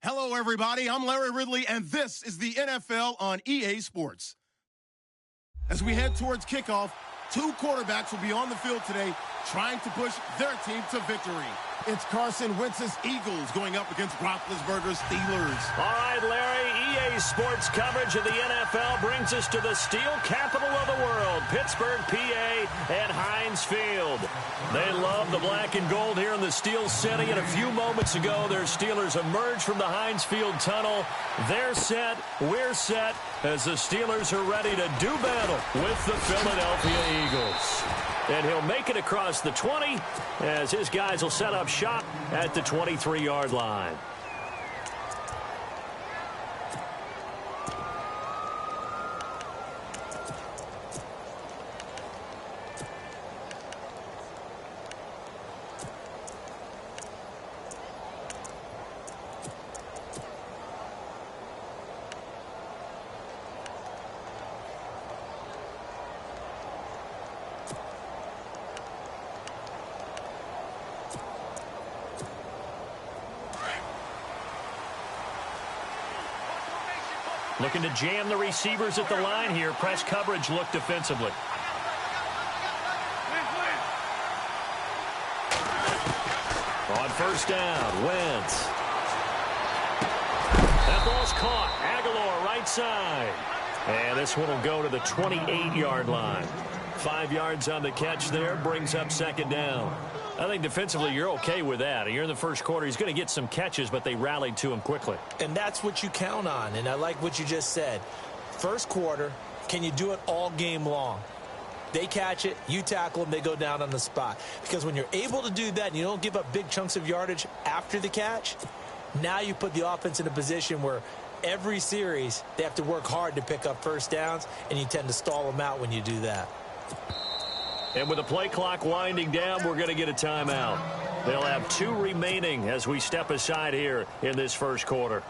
Hello, everybody. I'm Larry Ridley, and this is the NFL on EA Sports. As we head towards kickoff, two quarterbacks will be on the field today trying to push their team to victory. It's Carson Wentz's Eagles going up against Roethlisberger's Steelers. All right, Larry, EA Sports coverage of the NFL brings us to the steel capital of the world, Pittsburgh, PA, at Heinz Field. They love the black and gold here in the Steel City, and a few moments ago, their Steelers emerged from the Heinz Field tunnel. They're set, we're set, as the Steelers are ready to do battle with the Philadelphia Eagles. And he'll make it across the 20 as his guys will set up shop at the 23-yard line. Looking to jam the receivers at the line here. Press coverage look defensively. On first down, Wentz. That ball's caught. Aguilar right side. And this one will go to the 28-yard line. 5 yards on the catch there. Brings up second down. I think defensively you're okay with that. You're in the first quarter. He's going to get some catches, but they rallied to him quickly. And that's what you count on, and I like what you just said. First quarter, can you do it all game long? They catch it, you tackle them, they go down on the spot. Because when you're able to do that and you don't give up big chunks of yardage after the catch, now you put the offense in a position where every series they have to work hard to pick up first downs, and you tend to stall them out when you do that. And with the play clock winding down, we're going to get a timeout. They'll have 2 remaining as we step aside here in this first quarter.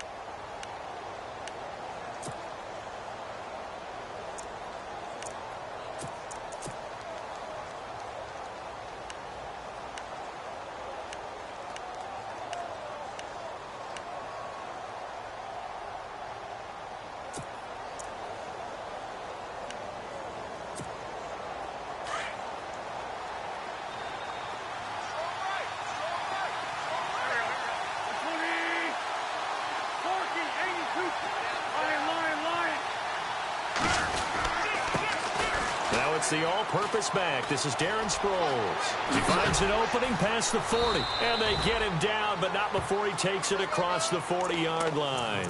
It's the all-purpose back. This is Darren Sproles. He finds an opening past the 40. And they get him down, but not before he takes it across the 40-yard line.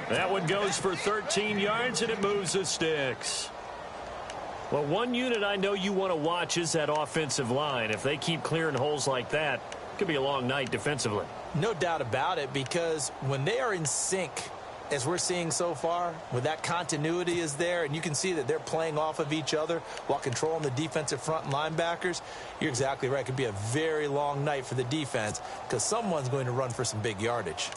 That one goes for 13 yards, and it moves the sticks. Well, one unit I know you want to watch is that offensive line. If they keep clearing holes like that, it could be a long night defensively. No doubt about it, because when they are in sync, as we're seeing so far, where that continuity is there, and you can see that they're playing off of each other while controlling the defensive front and linebackers, you're exactly right. It could be a very long night for the defense because someone's going to run for some big yardage.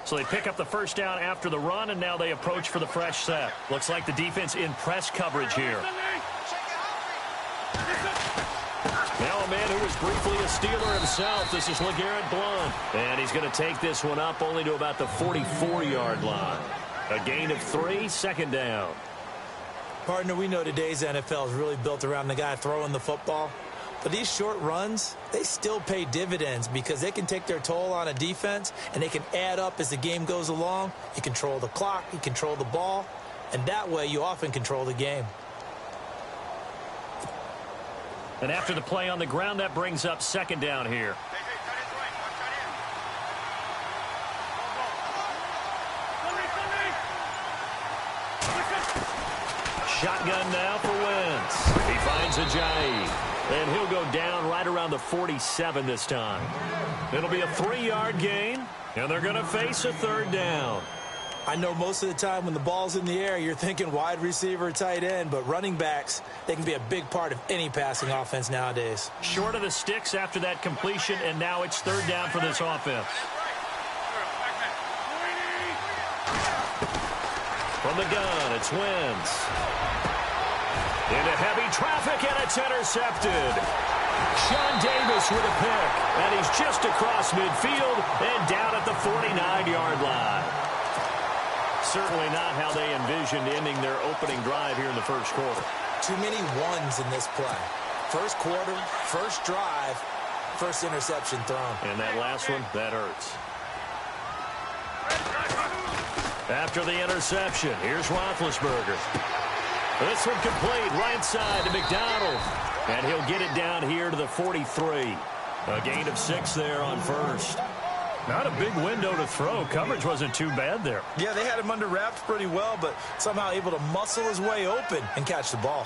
So they pick up the first down after the run, and now they approach for the fresh set. Looks like the defense in press coverage here. Now a man who was briefly a Steeler himself. This is LeGarrette Blount. And he's going to take this one up only to about the 44-yard line. A gain of 3, second down. Partner, we know today's NFL is really built around the guy throwing the football. But these short runs, they still pay dividends because they can take their toll on a defense, and they can add up as the game goes along. You control the clock, you control the ball, and that way you often control the game. And after the play on the ground, that brings up second down here. Shotgun now for Wentz. He finds Ajayi. And he'll go down right around the 47 this time. It'll be a 3-yard gain, and they're going to face a third down. I know most of the time when the ball's in the air, you're thinking wide receiver, tight end, but running backs, they can be a big part of any passing offense nowadays. Short of the sticks after that completion, and now it's third down for this offense. From the gun, it's Wentz. Into heavy traffic, and it's intercepted. Sean Davis Davis with a pick. And he's just across midfield and down at the 49-yard line. Certainly not how they envisioned ending their opening drive here in the first quarter. Too many ones in this play. First quarter, first drive, first interception thrown. And that last one, that hurts. After the interception, here's Roethlisberger. This one complete, right side to McDonald. And he'll get it down here to the 43. A gain of 6 there on first. Not a big window to throw. Coverage wasn't too bad there. Yeah, they had him under wraps pretty well, but somehow able to muscle his way open and catch the ball.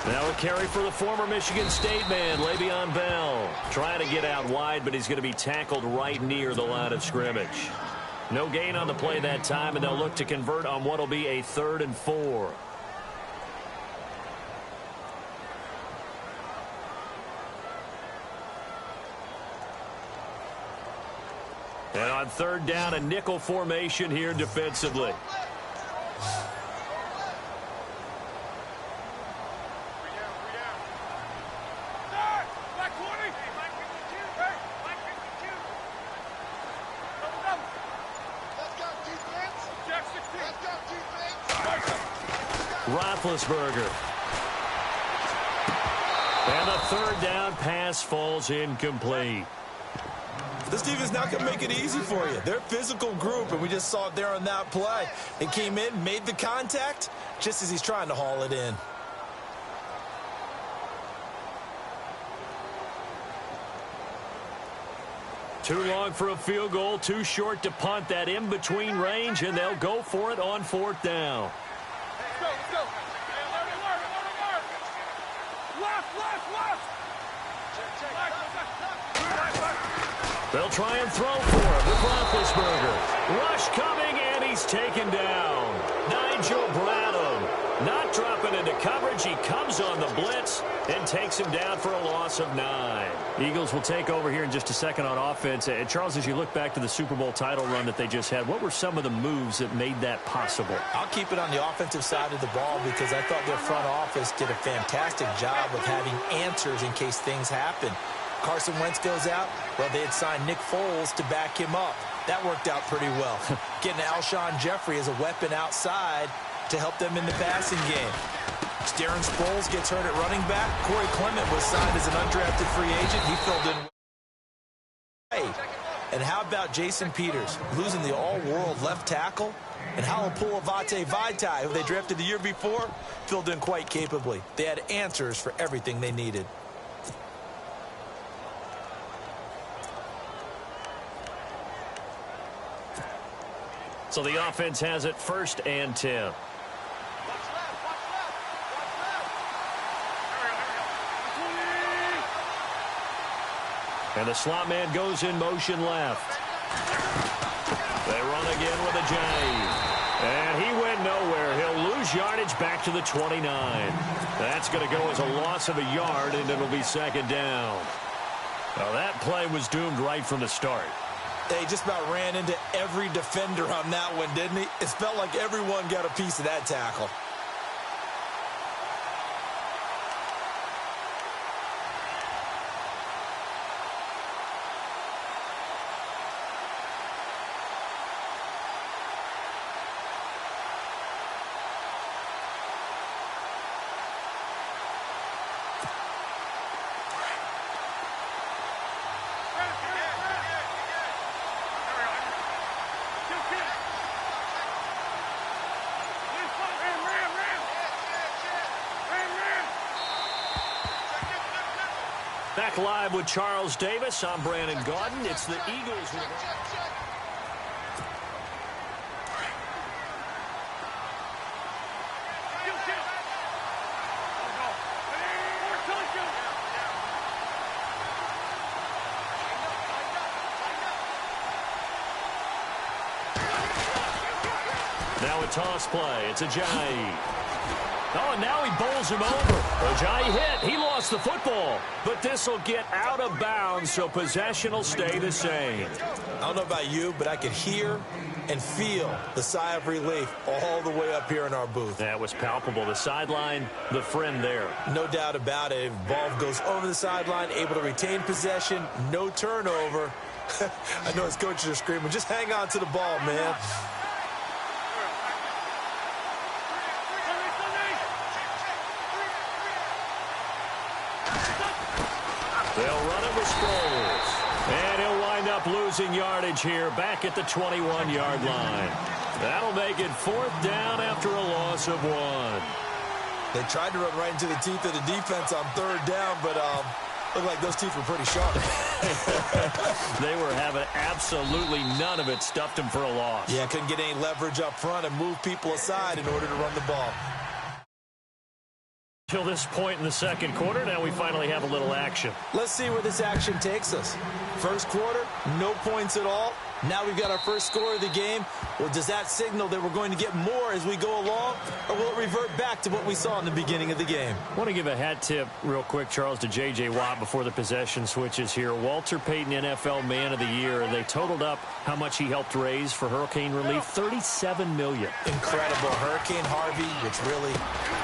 Now a carry for the former Michigan State man, Le'Veon Bell. Trying to get out wide, but he's going to be tackled right near the line of scrimmage. No gain on the play that time, and they'll look to convert on what will be a 3rd and 4. And on 3rd down, a nickel formation here defensively. Roethlisberger. And the 3rd down pass falls incomplete. This defense not going to make it easy for you. They're a physical group, and we just saw it there on that play. They came in, made the contact, just as he's trying to haul it in. Too long for a field goal, too short to punt. That in-between range, and they'll go for it on 4th down. Let's go. They'll try and throw for it with Roethlisberger. Rush coming, and he's taken down. Nigel Bradham not dropping into coverage. He comes on the blitz and takes him down for a loss of 9. Eagles will take over here in just a second on offense. And Charles, as you look back to the Super Bowl title run that they just had, what were some of the moves that made that possible? I'll keep it on the offensive side of the ball because I thought their front office did a fantastic job of having answers in case things happen. Carson Wentz goes out. Well, they had signed Nick Foles to back him up. That worked out pretty well. Getting Alshon Jeffrey as a weapon outside to help them in the passing game. Darren Sproles gets hurt at running back. Corey Clement was signed as an undrafted free agent. He filled in. And how about Jason Peters losing the all-world left tackle? And Halapoulivaati Vaitai, who they drafted the year before, filled in quite capably. They had answers for everything they needed. So the offense has it 1st and 10. And the slot man goes in motion left. They run again with a J. And he went nowhere. He'll lose yardage back to the 29. That's going to go as a loss of a yard, and it'll be 2nd down. Well, that play was doomed right from the start. They just about ran into every defender on that one, didn't he? It felt like everyone got a piece of that tackle. Back live with Charles Davis. I'm Brandon Gaudin. It's the Eagles. Now a toss play. It's Ajayi. Oh, and now he bowls him over. Ajayi hit. He lost lost the football, but this will get out of bounds, so possession will stay the same. I don't know about you, but I could hear and feel the sigh of relief all the way up here in our booth. That was palpable. The sideline, the friend there. No doubt about it. Ball goes over the sideline, able to retain possession, no turnover. I know his coaches are screaming, just hang on to the ball, man. They'll run it with Sproles. And he'll wind up losing yardage here back at the 21-yard line. That'll make it 4th down after a loss of 1. They tried to run right into the teeth of the defense on 3rd down, but looked like those teeth were pretty sharp. They were having absolutely none of it. Stuffed them for a loss. Yeah, couldn't get any leverage up front and move people aside in order to run the ball. Till this point in the second quarter, now we finally have a little action. Let's see where this action takes us. First quarter, no points at all. Now we've got our first score of the game. Well, does that signal that we're going to get more as we go along, or will it revert back to what we saw in the beginning of the game? I want to give a hat tip real quick, Charles, to J.J. Watt before the possession switches here. Walter Payton, NFL Man of the Year. They totaled up how much he helped raise for hurricane relief, $37 million. Incredible. Hurricane Harvey, which really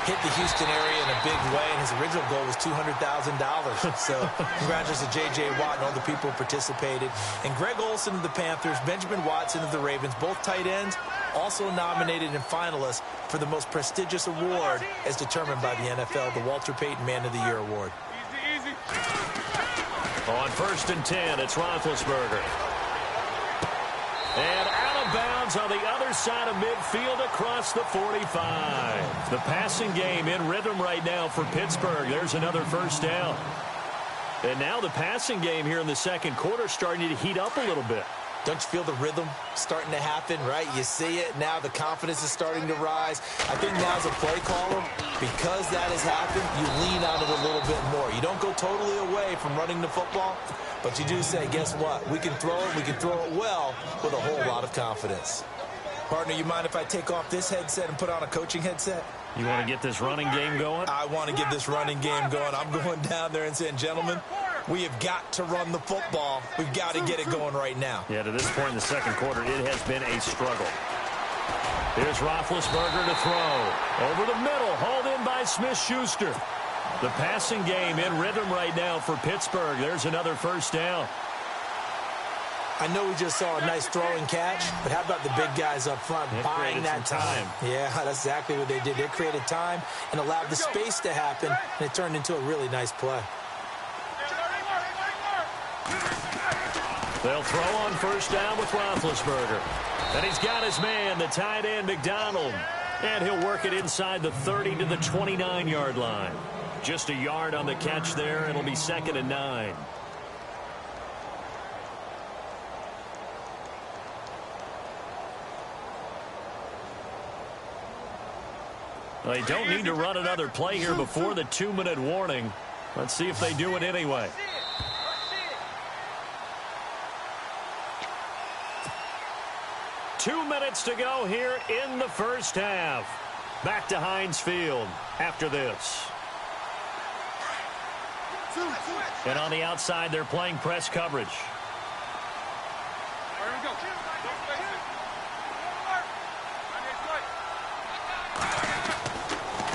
hit the Houston area in a big way, and his original goal was $200,000. So congratulations to J.J. Watt and all the people who participated. And Greg Olsen of the Panthers, Benjamin Watson of the Ravens, both tight ends, also nominated and finalists for the most prestigious award as determined by the NFL, the Walter Payton Man of the Year Award. On 1st and 10, it's Roethlisberger. And out of bounds on the other side of midfield across the 45. The passing game in rhythm right now for Pittsburgh. There's another 1st down. And now the passing game here in the second quarter starting to heat up a little bit. Don't you feel the rhythm starting to happen, right? You see it. Now the confidence is starting to rise. I think now as a play caller, because that has happened, you lean on it a little bit more. You don't go totally away from running the football, but you do say, guess what? We can throw it. We can throw it well with a whole lot of confidence. Partner, you mind if I take off this headset and put on a coaching headset? You want to get this running game going? I want to get this running game going. I'm going down there and saying, gentlemen, we have got to run the football. We've got to get it going right now. Yeah, to this point in the second quarter, it has been a struggle. Here's Roethlisberger to throw. Over the middle, hauled in by Smith-Schuster. The passing game in rhythm right now for Pittsburgh. There's another 1st down. I know we just saw a nice throwing catch, but how about the big guys up front buying that time? Yeah, that's exactly what they did. They created time and allowed the space to happen, and it turned into a really nice play. They'll throw on 1st down with Roethlisberger. And he's got his man, the tight end, McDonald. And he'll work it inside the 30 to the 29-yard line. Just a yard on the catch there. It'll be 2nd and 9. They don't need to run another play here before the 2-minute warning. Let's see if they do it anyway. Two minutes to go here in the first half. Back to Heinz Field after this. And on the outside, they're playing press coverage.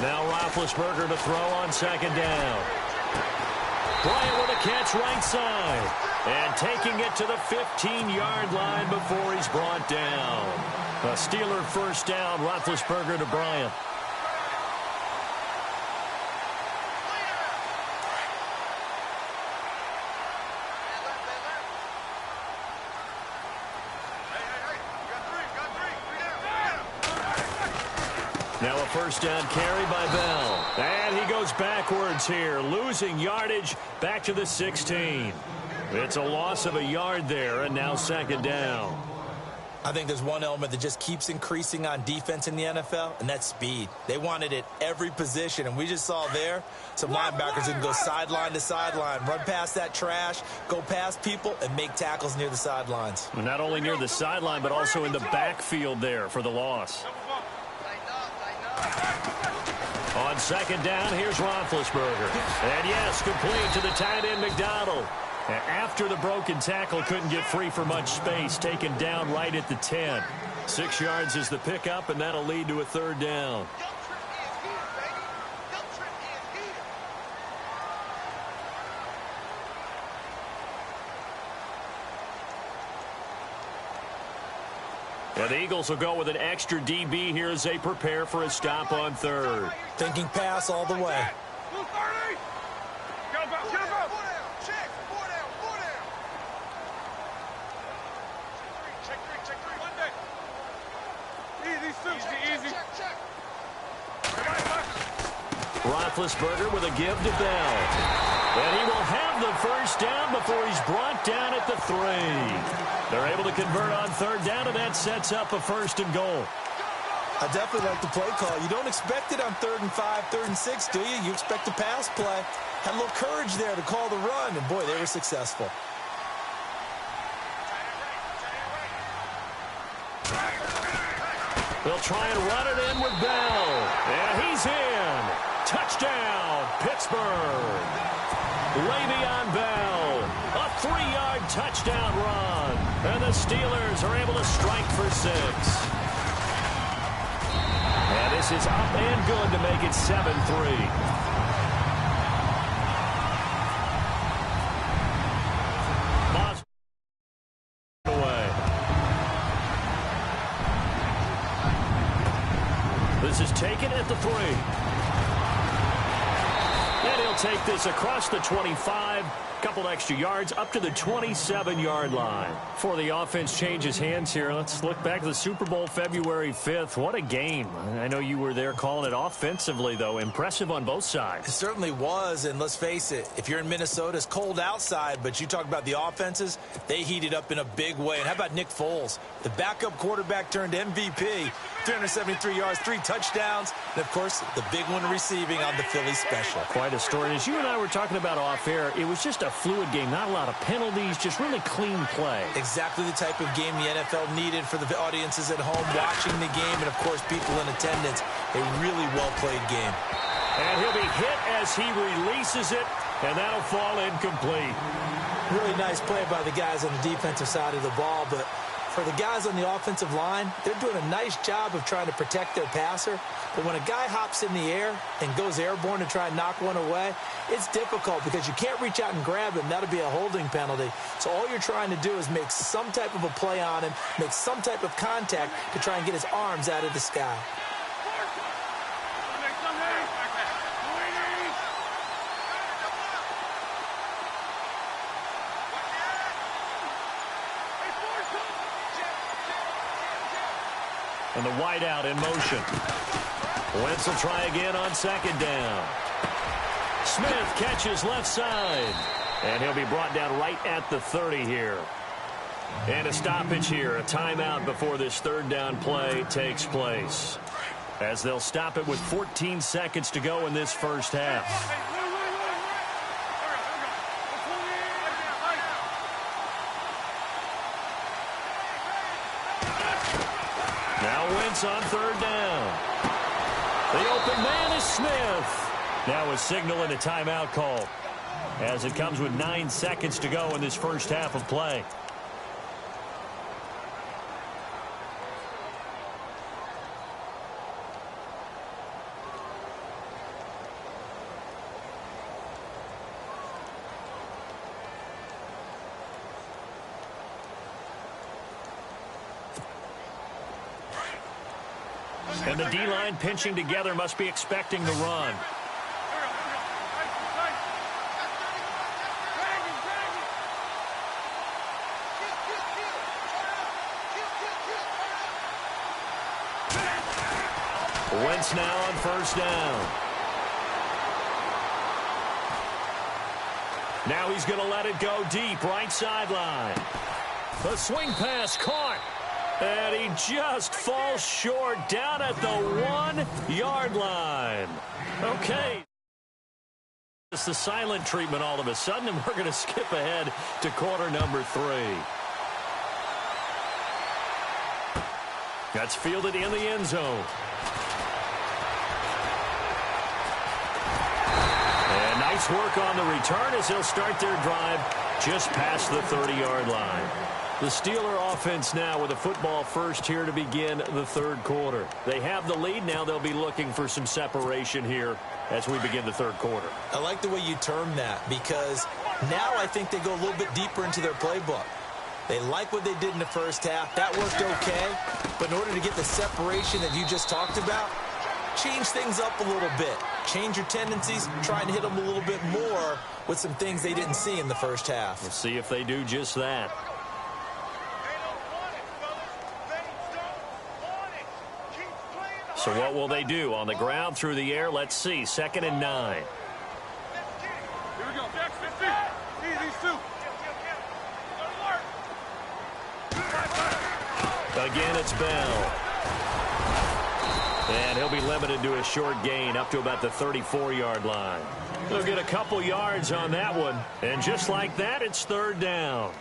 Now Roethlisberger to throw on 2nd down. Bryant with a catch right side. And taking it to the 15-yard line before he's brought down. A Steeler 1st down, Roethlisberger to Bryant. Now a 1st down carry by Bell. And he goes backwards here, losing yardage back to the 16. It's a loss of a yard there, and now 2nd down. I think there's one element that just keeps increasing on defense in the NFL, and that's speed. They want it at every position, and we just saw there some linebackers who can go sideline to sideline, run past that trash, go past people, and make tackles near the sidelines. And not only near the sideline, but also in the backfield there for the loss. On second down, here's Roethlisberger. And yes, complete to the tight end, McDonald. After the broken tackle, couldn't get free for much space, taken down right at the 10. 6 yards is the pickup, and that'll lead to a third down. And the Eagles will go with an extra DB here as they prepare for a stop on third. Thinking pass all the way. Roethlisberger with a give to Bell. And he will have the first down before he's brought down at the 3. They're able to convert on third down, and that sets up a 1st and goal. I definitely like the play call. You don't expect it on 3rd and 5, 3rd and 6, do you? You expect a pass play. Had a little courage there to call the run, and boy, they were successful. They'll try and run it in with Bell. And he's in. Touchdown, Pittsburgh. Le'Veon Bell. A 3-yard touchdown run. And the Steelers are able to strike for 6. And this is up and good to make it 7-3. This is taken at the 3. And he'll take this across the 25. Couple extra yards up to the 27-yard line. Before the offense changes hands here, let's look back to the Super Bowl February 5th. What a game. I know you were there calling it offensively, though. Impressive on both sides. It certainly was, and let's face it, if you're in Minnesota, it's cold outside, but you talk about the offenses, they heated up in a big way. And how about Nick Foles? The backup quarterback turned MVP, 373 yards, 3 touchdowns, and, of course, the big one receiving on the Philly special. Quite a story. And as you and I were talking about off air, it was just a fluid game, not a lot of penalties, just really clean play. Exactly the type of game the NFL needed for the audiences at home watching the game, and, of course, people in attendance. A really well-played game. And he'll be hit as he releases it, and that'll fall incomplete. Really nice play by the guys on the defensive side of the ball, but for the guys on the offensive line, they're doing a nice job of trying to protect their passer. But when a guy hops in the air and goes airborne to try and knock one away, it's difficult because you can't reach out and grab him. That'll be a holding penalty. So all you're trying to do is make some type of a play on him, make some type of contact to try and get his arms out of the sky. And the wideout in motion. Wentz will try again on second down. Smith catches left side. And he'll be brought down right at the 30 here. And a stoppage here, a timeout before this third down play takes place. As they'll stop it with 14 seconds to go in this first half. On third down. The open man is Smith. Now a signal and a timeout call as it comes with 9 seconds to go in this first half of play. And the D-line pinching together must be expecting the run. Wentz now on first down. Now he's going to let it go deep, right sideline. The swing pass caught. And he just falls short down at the 1-yard line. Okay. It's the silent treatment all of a sudden, and we're going to skip ahead to quarter number 3. That's fielded in the end zone. Nice work on the return as they'll start their drive just past the 30-yard line. The Steeler offense now with a football first here to begin the third quarter. They have the lead. Now they'll be looking for some separation here as we begin the third quarter. I like the way you term that because now I think they go a little bit deeper into their playbook. They like what they did in the first half. That worked okay. But in order to get the separation that you just talked about, change things up a little bit. Change your tendencies. Try and hit them a little bit more with some things they didn't see in the first half. We'll see if they do just that. So what will they do? On the ground, through the air, let's see. 2nd and 9. Here we go. Jack 50. These two. Again, it's Bell. And he'll be limited to a short gain up to about the 34-yard line. They'll get a couple yards on that one. And just like that, it's 3rd down.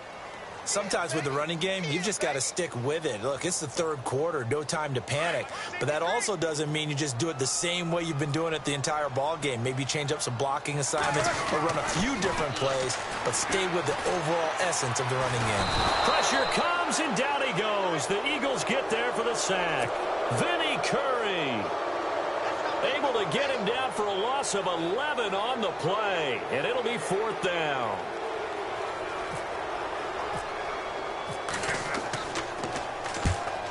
Sometimes with the running game, you've just got to stick with it. Look, it's the third quarter, no time to panic. But that also doesn't mean you just do it the same way you've been doing it the entire ball game. Maybe change up some blocking assignments or run a few different plays, but stay with the overall essence of the running game. Pressure comes, and down he goes. The Eagles get there for the sack. Vinny Curry able to get him down for a loss of 11 on the play, and it'll be 4th down.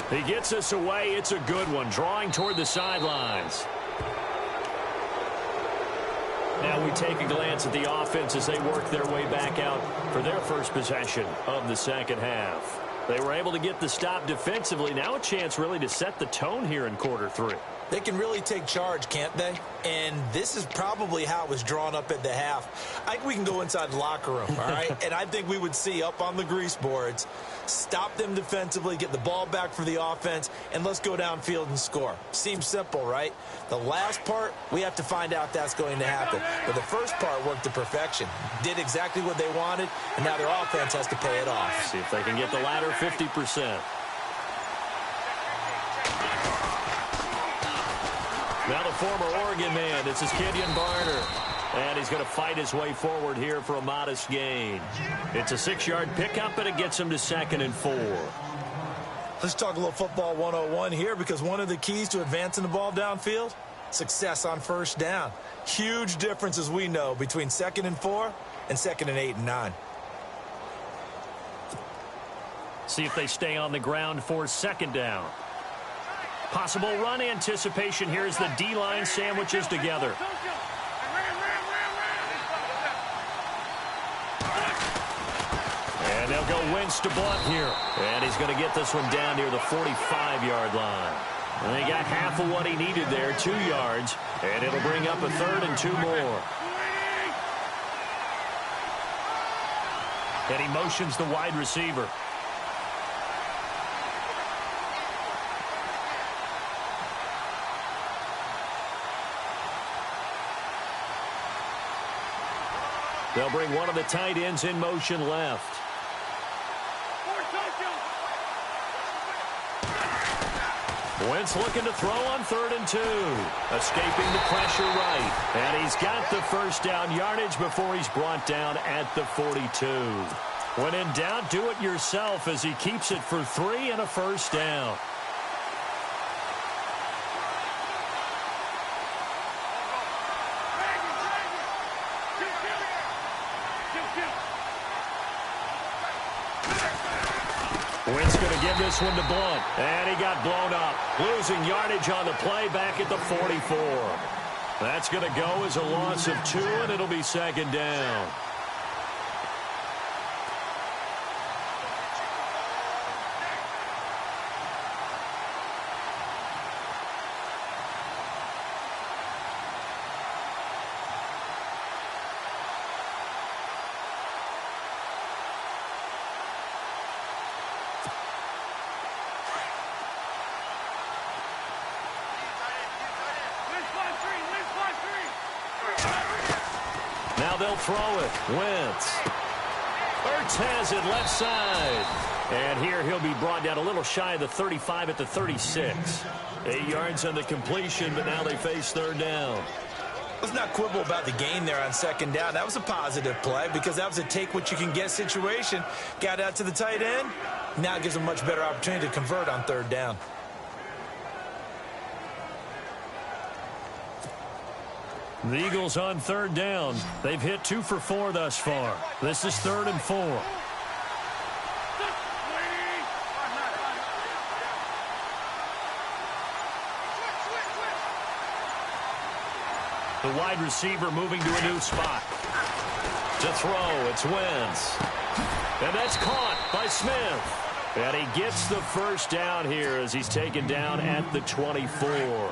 He gets us away. It's a good one, drawing toward the sidelines. Now we take a glance at the offense as they work their way back out for their first possession of the second half. They were able to get the stop defensively. Now a chance really to set the tone here in quarter 3. They can really take charge, can't they? And this is probably how it was drawn up at the half. I think we can go inside the locker room, all right? And I think we would see up on the grease boards, stop them defensively, get the ball back for the offense, and let's go downfield and score. Seems simple, right? The last part, we have to find out that's going to happen. But the first part worked to perfection. Did exactly what they wanted, and now their offense has to pay it off. See if they can get the latter 50%. Now the former Oregon man, this is Kenyon Barner. And he's going to fight his way forward here for a modest gain. It's a 6-yard pickup, and it gets him to 2nd and 4. Let's talk a little football 101 here, because one of the keys to advancing the ball downfield, success on first down. Huge difference, as we know, between 2nd and 4 and 2nd and 8 and 9. See if they stay on the ground for 2nd down. Possible run anticipation here as the D-line sandwiches together. And they'll go Wentz to Blunt here. And he's going to get this one down near the 45-yard line. And they got half of what he needed there, 2 yards. And it'll bring up a 3rd and 2 more. And he motions the wide receiver. They'll bring one of the tight ends in motion left. Wentz looking to throw on 3rd and 2. Escaping the pressure right. And he's got the first down yardage before he's brought down at the 42. When in doubt, do it yourself as he keeps it for 3 and a first down. Wentz going to give this one to Blunt. And he got blown up. Losing yardage on the play back at the 44. That's going to go as a loss of 2, and it'll be 2nd down. Now they'll throw it. Wentz. Ertz has it left side. And here he'll be brought down a little shy of the 35 at the 36. 8 yards on the completion, but now they face 3rd down. Let's not quibble about the gain there on second down. That was a positive play because that was a take-what-you-can-get situation. Got out to the tight end. Now it gives them a much better opportunity to convert on third down. The Eagles on third down. They've hit 2 for 4 thus far. This is 3rd and 4. The wide receiver moving to a new spot. To throw, it's Wentz. And that's caught by Smith. And he gets the first down here as he's taken down at the 24.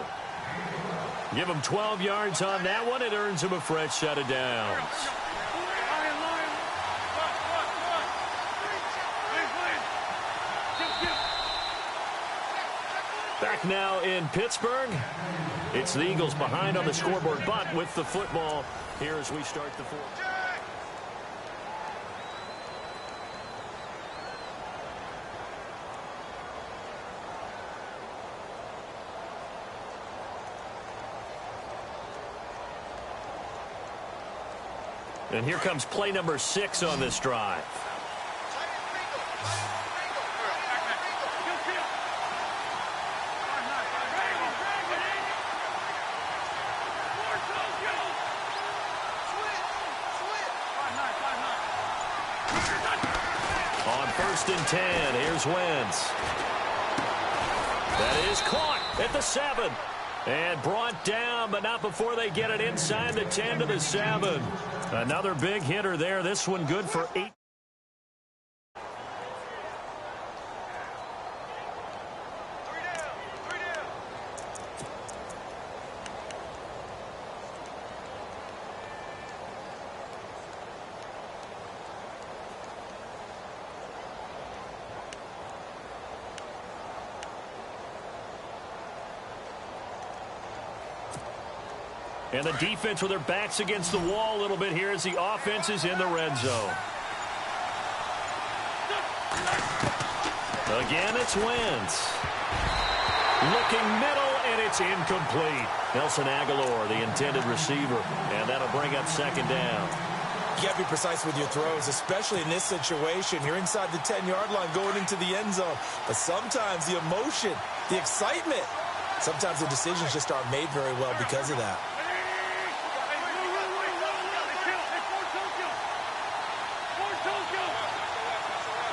Give him 12 yards on that one. It earns him a fresh set of downs. Back now in Pittsburgh. It's the Eagles behind on the scoreboard, but with the football here as we start the fourth. And here comes play number 6 on this drive. On 1st and 10, here's Wentz. That is caught at the 7. And brought down, but not before they get it inside the 10 to the 7. Another big hitter there. This one good for 8. And the defense with their backs against the wall a little bit here as the offense is in the red zone. Again, it's Wentz. Looking middle, and it's incomplete. Nelson Aguilar, the intended receiver. And that'll bring up second down. You got to be precise with your throws, especially in this situation. You're inside the 10-yard line going into the end zone. But sometimes the emotion, the excitement, sometimes the decisions just aren't made very well because of that.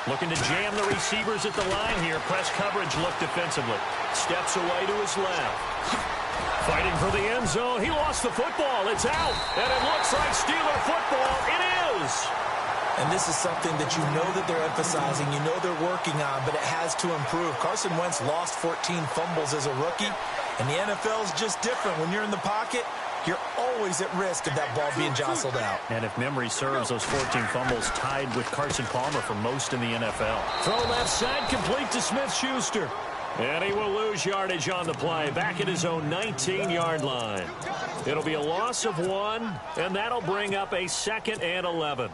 Looking to jam the receivers at the line here. Press coverage look defensively. Steps away to his left. Fighting for the end zone. He lost the football. It's out. And it looks like Steeler football. It is. And this is something that you know that they're emphasizing. You know they're working on, but it has to improve. Carson Wentz lost 14 fumbles as a rookie. And the NFL is just different. When you're in the pocket, you're always at risk of that ball being jostled out. And if memory serves, those 14 fumbles tied with Carson Palmer for most in the NFL. Throw left side, complete to Smith-Schuster. And he will lose yardage on the play, back at his own 19-yard line. It'll be a loss of 1, and that'll bring up a 2nd and 11.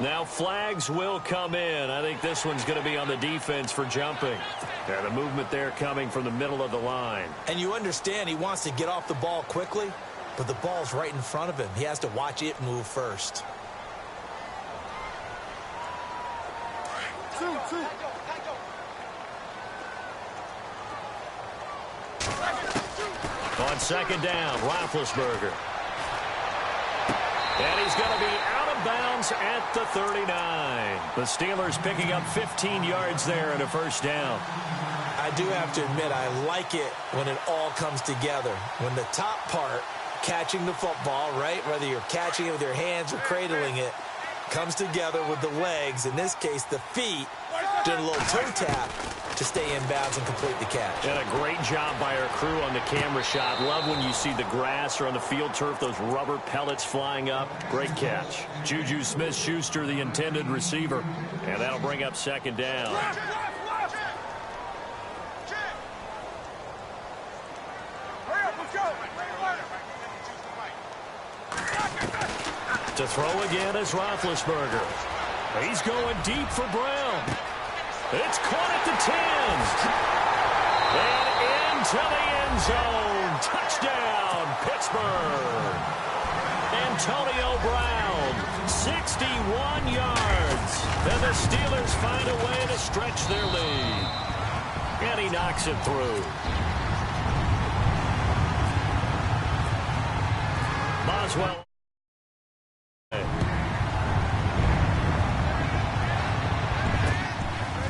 Now flags will come in. I think this one's going to be on the defense for jumping. And the movement there coming from the middle of the line. And you understand he wants to get off the ball quickly, but the ball's right in front of him. He has to watch it move first. On second down, Roethlisberger. And he's going to be out of bounds at the 39. The Steelers picking up 15 yards there and a first down. I do have to admit, I like it when it all comes together. When the top part, catching the football, right, whether you're catching it with your hands or cradling it, comes together with the legs, in this case the feet, doing a little toe tap to stay in bounds and complete the catch. And a great job by our crew on the camera shot. Love when you see the grass or on the field turf, those rubber pellets flying up. Great catch. Juju Smith-Schuster, the intended receiver. And that'll bring up second down. Hurry up, let's go. To throw again is Roethlisberger. He's going deep for Brown. It's caught at the 10. And into the end zone. Touchdown, Pittsburgh. Antonio Brown, 61 yards. And the Steelers find a way to stretch their lead. And he knocks it through. Boswell.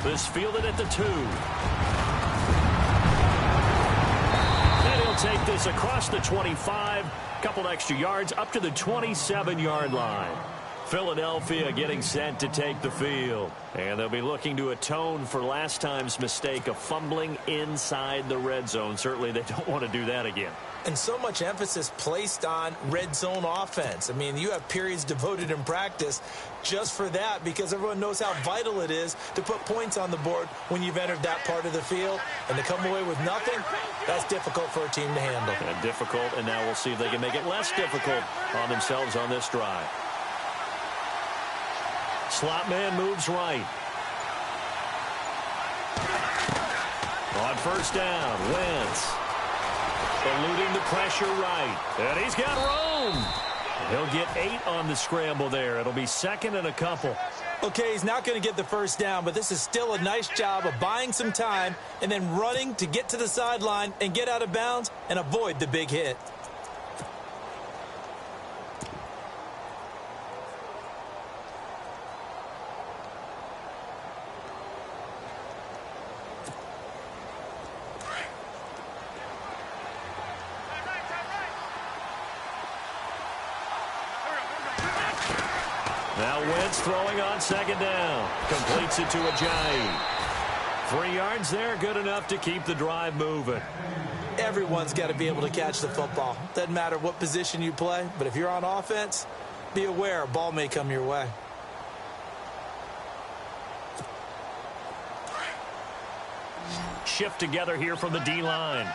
This fielded at the 2. And he'll take this across the 25. Couple extra yards up to the 27-yard line. Philadelphia getting set to take the field. And they'll be looking to atone for last time's mistake of fumbling inside the red zone. Certainly they don't want to do that again. And so much emphasis placed on red zone offense. I mean, you have periods devoted in practice just for that because everyone knows how vital it is to put points on the board when you've entered that part of the field. And to come away with nothing, that's difficult for a team to handle. And difficult, and now we'll see if they can make it less difficult on themselves on this drive. Slot man moves right. On first down, Wentz. Eluding the pressure right. And he's got room. He'll get 8 on the scramble there. It'll be second and a couple. Okay, he's not going to get the first down, but this is still a nice job of buying some time and then running to get to the sideline and get out of bounds and avoid the big hit. Now Wentz throwing on second down. Completes it to Ajayi. 3 yards there, good enough to keep the drive moving. Everyone's got to be able to catch the football. Doesn't matter what position you play, but if you're on offense, be aware a ball may come your way. Shift together here from the D-line.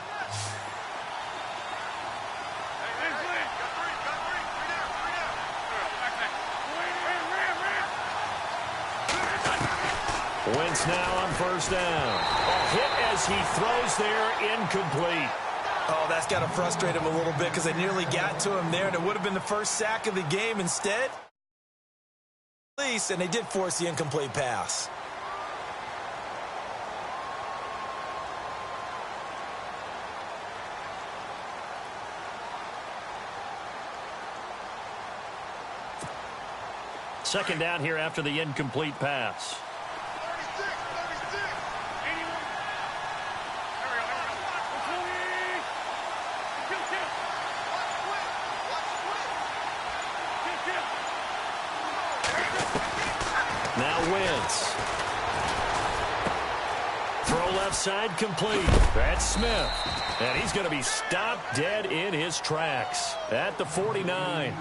Wentz now on first down. A hit as he throws there, incomplete. Oh, that's got to frustrate him a little bit because they nearly got to him there, and it would have been the first sack of the game instead. And they did force the incomplete pass. Second down here after the incomplete pass. Now Wentz. Throw left side complete. That's Smith. And he's going to be stopped dead in his tracks at the 49.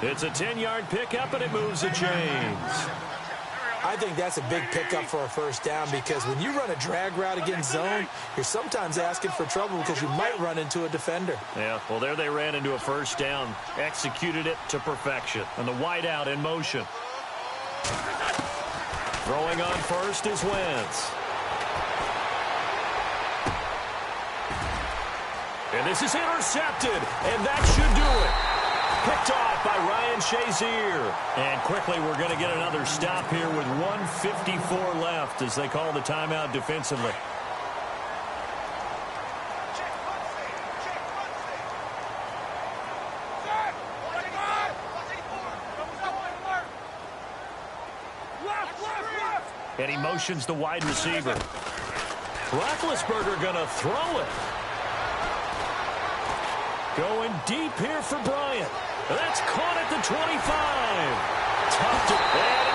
It's a 10-yard pickup, and it moves the chains. I think that's a big pickup for a first down because when you run a drag route against zone, you're sometimes asking for trouble because you might run into a defender. Yeah, well, there they ran into a first down. Executed it to perfection. And the wideout in motion. Throwing on first is Wentz. And this is intercepted, and that should do it. Picked off by Ryan Shazier. And quickly we're going to get another stop here with 1:54 left as they call the timeout defensively. And he motions the wide receiver. Roethlisberger going to throw it. Going deep here for Bryant. That's caught at the 25. Tough to get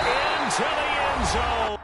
into the end zone.